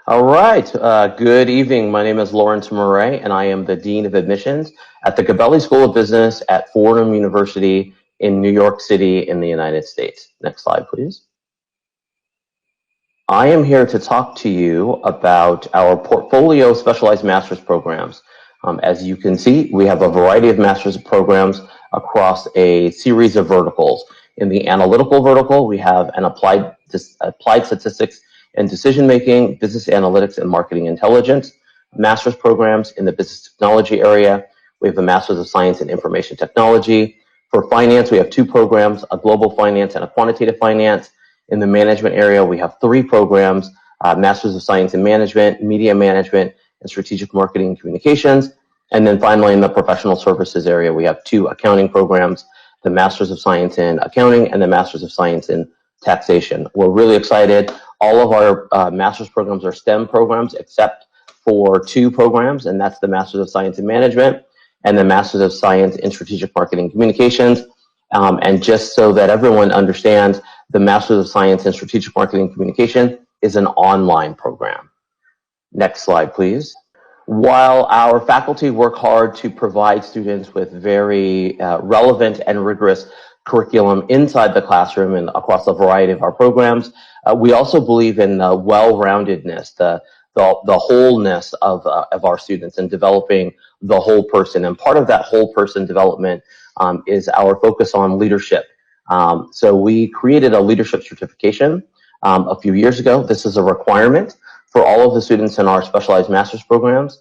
All right. Good evening. My name is Lawrence Murray, and I am the Dean of Admissions at the Gabelli School of Business at Fordham University in New York City in the United States. Next slide, please. I am here to talk to you about our portfolio of specialized master's programs. As you can see, we have a variety of master's programs across a series of verticals. In the analytical vertical, we have an applied statistics and decision-making, business analytics and marketing intelligence master's programs. In the business technology area, we have a Master's of Science in Information Technology. For finance, we have two programs, a global finance and a quantitative finance. In the management area, we have three programs, Masters of Science in Management, Media Management, and Strategic Marketing and Communications. And then finally, in the professional services area, we have two accounting programs, the Masters of Science in Accounting and the Masters of Science in Taxation. We're really excited. All of our master's programs are STEM programs except for two programs, and that's the Masters of Science in Management and the Masters of Science in Strategic Marketing and Communications. And just so that everyone understands, the Masters of Science in Strategic Marketing and Communication is an online program. Next slide, please. While our faculty work hard to provide students with very relevant and rigorous curriculum inside the classroom and across a variety of our programs, we also believe in the well-roundedness, the wholeness of our students and developing the whole person. And part of that whole person development is our focus on leadership. So we created a leadership certification a few years ago. This is a requirement for all of the students in our specialized master's programs.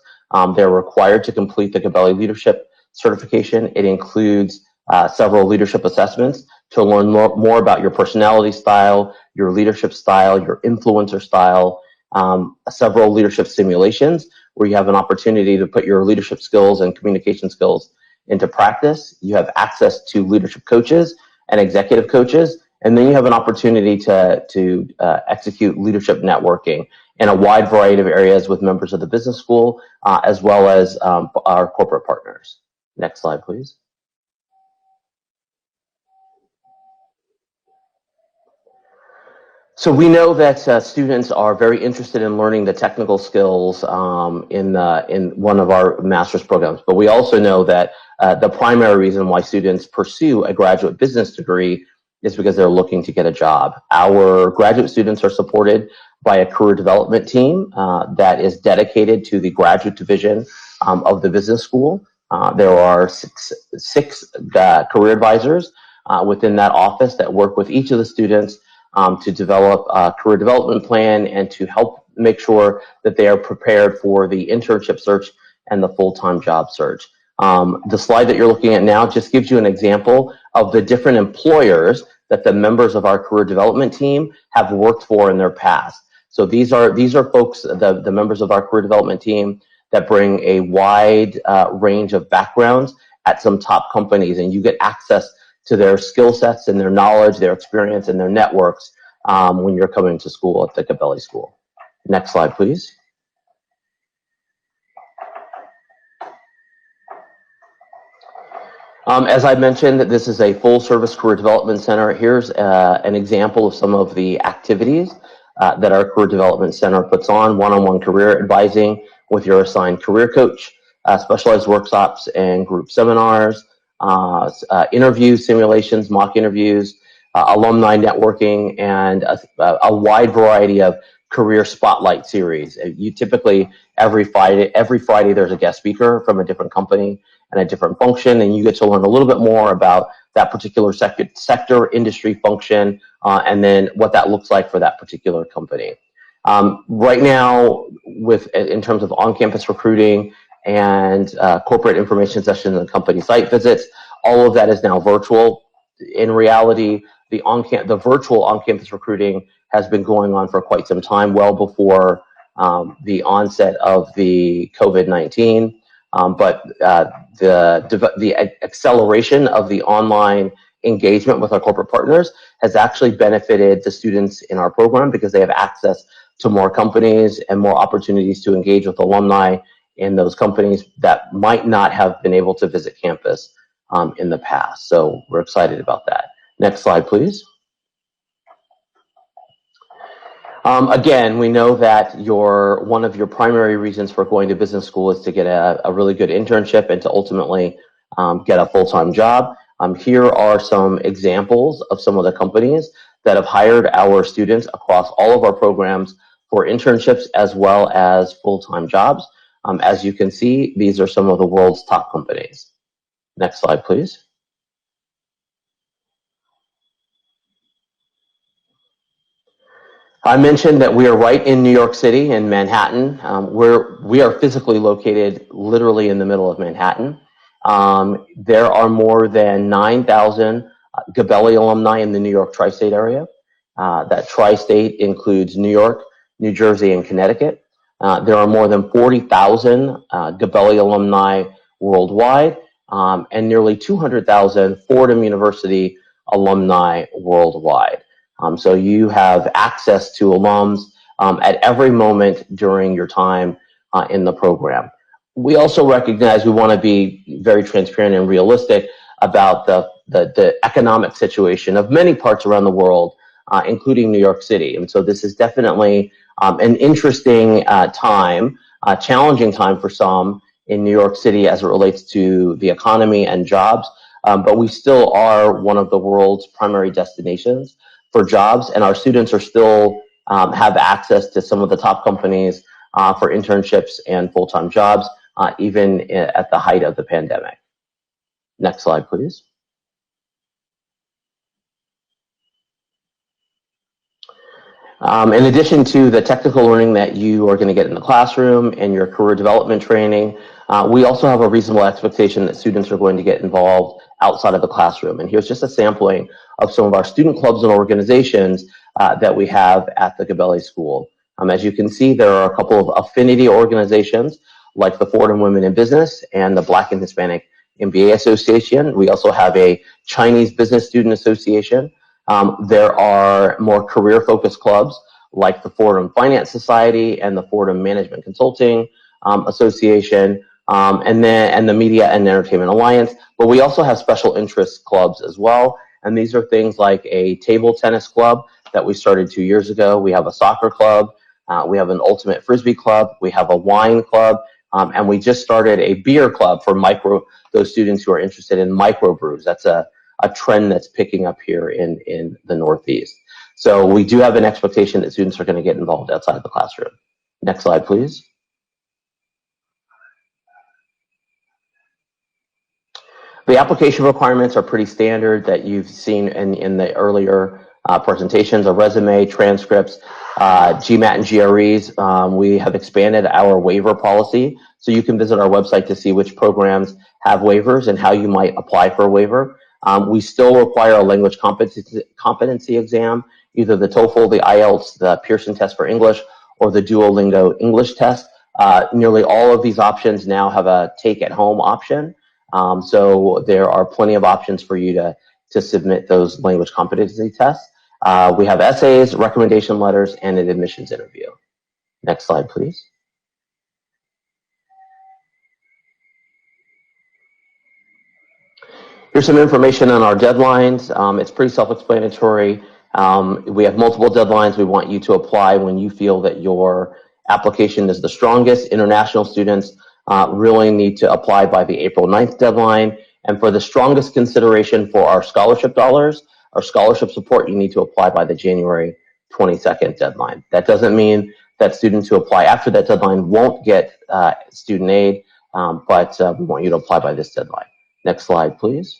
They're required to complete the Gabelli Leadership Certification. It includes several leadership assessments to learn more about your personality style, your leadership style, your influencer style, several leadership simulations where you have an opportunity to put your leadership skills and communication skills into practice. You have access to leadership coaches and executive coaches, and then you have an opportunity to execute leadership networking in a wide variety of areas with members of the business school, as well as our corporate partners. Next slide, please. So we know that students are very interested in learning the technical skills in one of our master's programs, but we also know that the primary reason why students pursue a graduate business degree is because they're looking to get a job. Our graduate students are supported by a career development team that is dedicated to the graduate division of the business school. There are six career advisors within that office that work with each of the students to develop a career development plan and to help make sure that they are prepared for the internship search and the full-time job search. The slide that you're looking at now just gives you an example of the different employers that the members of our career development team have worked for in their past. So these are folks, the members of our career development team that bring a wide range of backgrounds at some top companies, and you get access to their skill sets and their knowledge, their experience, and their networks when you're coming to school at the Gabelli School. Next slide, please. As I mentioned, this is a full-service career development center. Here's an example of some of the activities that our career development center puts on: one-on-one career advising with your assigned career coach, specialized workshops and group seminars, interview simulations, mock interviews, alumni networking, and a wide variety of career spotlight series. You typically, every Friday there's a guest speaker from a different company and a different function, and you get to learn a little bit more about that particular sector, industry, function, and then what that looks like for that particular company. Right now, in terms of on-campus recruiting and corporate information sessions and company site visits, all of that is now virtual. In reality, the virtual on-campus recruiting has been going on for quite some time, well before the onset of the COVID-19. But the acceleration of the online engagement with our corporate partners has actually benefited the students in our program because they have access to more companies and more opportunities to engage with alumni in those companies that might not have been able to visit campus in the past. So we're excited about that. Next slide, please. Again, we know that one of your primary reasons for going to business school is to get a really good internship and to ultimately get a full-time job. Here are some examples of some of the companies that have hired our students across all of our programs for internships as well as full-time jobs. As you can see, these are some of the world's top companies. Next slide, please. I mentioned that we are right in New York City in Manhattan. We are physically located literally in the middle of Manhattan. There are more than 9,000 Gabelli alumni in the New York tri-state area. That tri-state includes New York, New Jersey, and Connecticut. There are more than 40,000 Gabelli alumni worldwide, and nearly 200,000 Fordham University alumni worldwide. So you have access to alums at every moment during your time in the program. We also recognize we want to be very transparent and realistic about the economic situation of many parts around the world, including New York City. And so this is definitely an interesting time, a challenging time for some in New York City as it relates to the economy and jobs. But we still are one of the world's primary destinations for jobs, and our students are still have access to some of the top companies for internships and full-time jobs, even at the height of the pandemic. Next slide, please. In addition to the technical learning that you are going to get in the classroom and your career development training, we also have a reasonable expectation that students are going to get involved outside of the classroom. And here's just a sampling of some of our student clubs and organizations that we have at the Gabelli School. As you can see, there are a couple of affinity organizations like the Fordham Women in Business and the Black and Hispanic MBA Association. We also have a Chinese Business Student Association. There are more career-focused clubs like the Fordham Finance Society and the Fordham Management Consulting Association, and the Media and Entertainment Alliance. But we also have special interest clubs as well, and these are things like a table tennis club that we started 2 years ago. We have a soccer club. We have an ultimate frisbee club. We have a wine club, and we just started a beer club for those students who are interested in microbrews. That's a trend that's picking up here in the Northeast. So we do have an expectation that students are going to get involved outside of the classroom. Next slide, please. The application requirements are pretty standard that you've seen in the earlier presentations: a resume, transcripts, GMAT and GREs. We have expanded our waiver policy, so you can visit our website to see which programs have waivers and how you might apply for a waiver. We still require a language competency exam, either the TOEFL, the IELTS, the Pearson test for English, or the Duolingo English test. Nearly all of these options now have a take-at-home option. So there are plenty of options for you to submit those language competency tests. We have essays, recommendation letters, and an admissions interview. Next slide, please. Here's some information on our deadlines. It's pretty self-explanatory. We have multiple deadlines. We want you to apply when you feel that your application is the strongest. International students really need to apply by the April 9th deadline. And for the strongest consideration for our scholarship dollars, our scholarship support, you need to apply by the January 22nd deadline. That doesn't mean that students who apply after that deadline won't get student aid, but we want you to apply by this deadline. Next slide, please.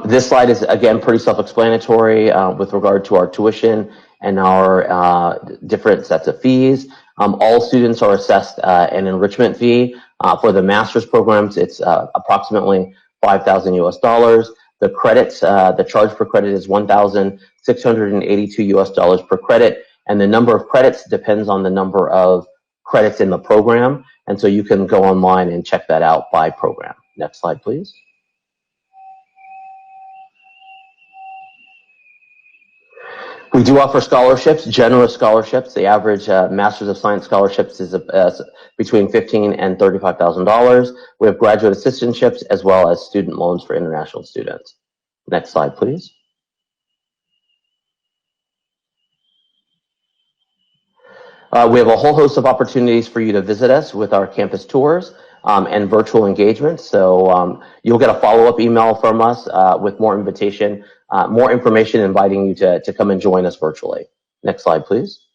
This slide is, again, pretty self-explanatory with regard to our tuition and our different sets of fees. All students are assessed an enrichment fee. For the master's programs, it's approximately $5,000 US. The credits, the charge per credit is $1,682 US per credit, and the number of credits depends on the number of credits in the program. And so you can go online and check that out by program. Next slide, please. We do offer scholarships, generous scholarships. The average Master's of Science scholarships is between $15,000 and $35,000. We have graduate assistantships as well as student loans for international students. Next slide, please. We have a whole host of opportunities for you to visit us with our campus tours and virtual engagements. So you'll get a follow-up email from us with more information inviting you to come and join us virtually. Next slide, please.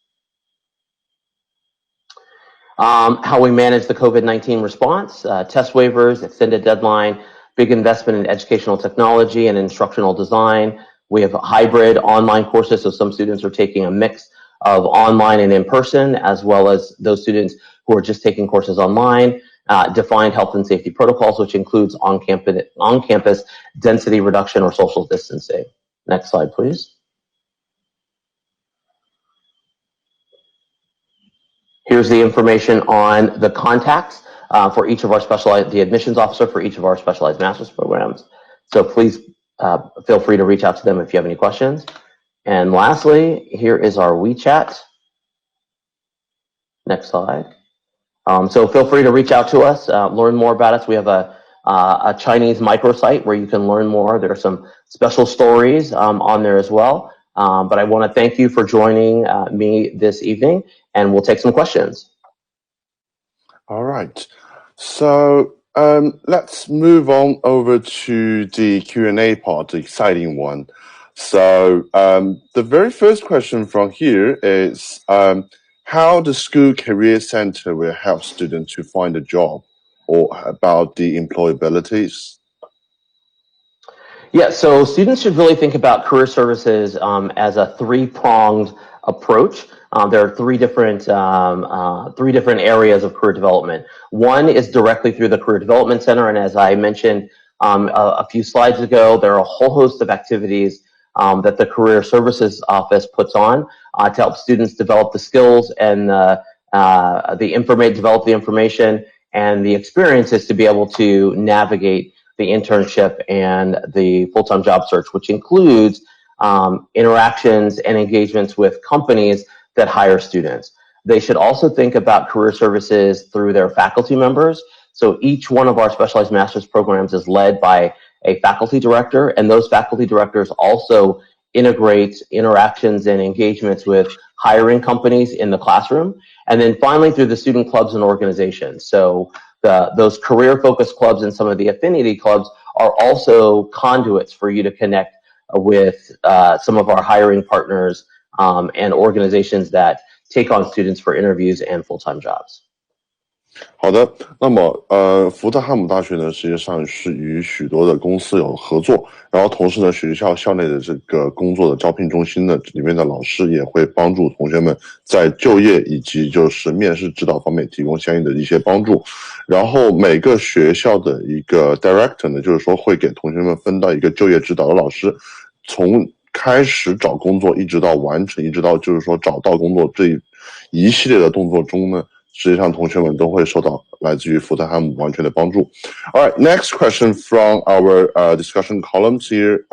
How we manage the COVID-19 response, test waivers, extended deadline, big investment in educational technology and instructional design. We have hybrid online courses, so some students are taking a mix of online and in-person, as well as those students who are just taking courses online. Defined health and safety protocols, which includes on-campus density reduction or social distancing. Next slide, please. Here's the information on the contacts for each of our the admissions officer for each of our specialized master's programs. So please feel free to reach out to them if you have any questions. And lastly, here is our WeChat. Next slide. So feel free to reach out to us, learn more about us. We have a Chinese microsite where you can learn more. There are some special stories on there as well. But I want to thank you for joining me this evening, and we'll take some questions. All right. So let's move on over to the Q&A part, the exciting one. So the very first question from here is how the School Career Center will help students to find a job, or about the employabilities? Yeah, so students should really think about career services as a three-pronged approach. There are three different areas of career development. One is directly through the Career Development Center, and as I mentioned a few slides ago, there are a whole host of activities that the Career Services Office puts on to help students develop the skills and develop the information and the experiences to be able to navigate the internship and the full-time job search, which includes interactions and engagements with companies that hire students. They should also think about career services through their faculty members. So each one of our specialized master's programs is led by a faculty director, and those faculty directors also integrate interactions and engagements with hiring companies in the classroom. And then finally, through the student clubs and organizations. So those career-focused clubs and some of the affinity clubs are also conduits for you to connect with some of our hiring partners and organizations that take on students for interviews and full-time jobs. 好的，那么福特汉姆大学呢，实际上是与许多的公司有合作，然后同时呢，学校校内的这个工作的招聘中心呢，里面的老师也会帮助同学们在就业以及就是面试指导方面提供相应的一些帮助。然后每个学校的一个 director 呢，就是说会给同学们分到一个就业指导的老师，从开始找工作一直到完成，一直到就是说找到工作这一系列的动作中呢，实际上同学们都会受到来自于福特汉姆完全的帮助。All right, next question from our discussion columns here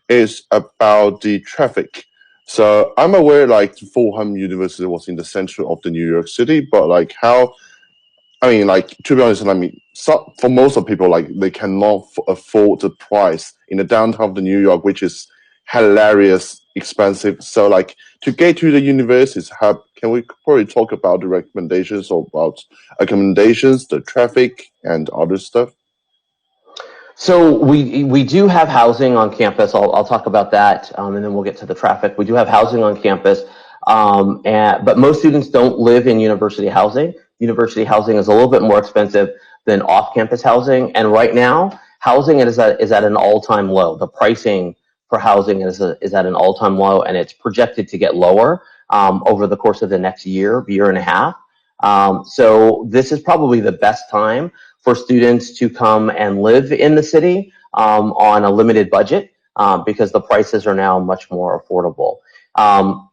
is about the traffic. So I'm aware like Fordham University was in the center of the New York City, but like how, I mean, like to be honest, I mean, for most of people, like they cannot afford the price in the downtown of the New York, which is hilarious expensive. So like to get to the universities, can we probably talk about the recommendations or about accommodations, the traffic and other stuff? So we do have housing on campus. I'll talk about that, and then we'll get to the traffic. We do have housing on campus, but most students don't live in university housing. University housing is a little bit more expensive than off-campus housing, and right now, housing is at an all-time low. The pricing for housing is at an all-time low, and it's projected to get lower over the course of the next year and a half. So this is probably the best time for students to come and live in the city on a limited budget because the prices are now much more affordable.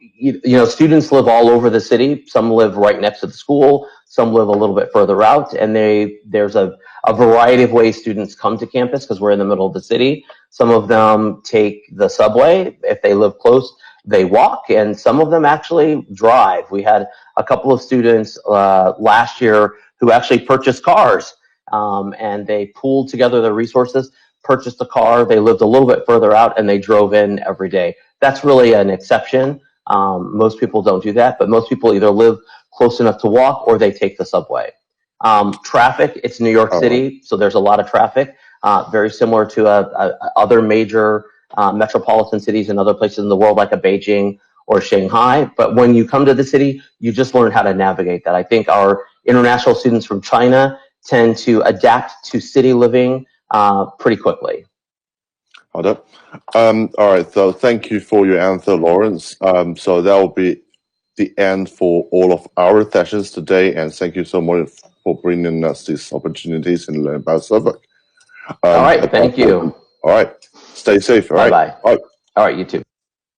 You know, students live all over the city. Some live right next to the school. Some live a little bit further out, and there's a variety of ways students come to campus because we're in the middle of the city. Some of them take the subway. If they live close, they walk, and some of them actually drive. We had a couple of students last year who actually purchased cars, and they pooled together their resources, purchased a car. They lived a little bit further out, and they drove in every day. That's really an exception Most people don't do that, but most people either live close enough to walk or they take the subway. Traffic, it's New York City, so there's a lot of traffic, very similar to other major metropolitan cities in other places in the world, like a Beijing or Shanghai. But when you come to the city, you just learn how to navigate that. I think our international students from China tend to adapt to city living pretty quickly. All right. So thank you for your answer, Lawrence. So that will be the end for all of our sessions today, and thank you so much for bringing us these opportunities and learn about Suffolk. All right. Thank you. All right. Stay safe. All right. Bye-bye. All right. You too.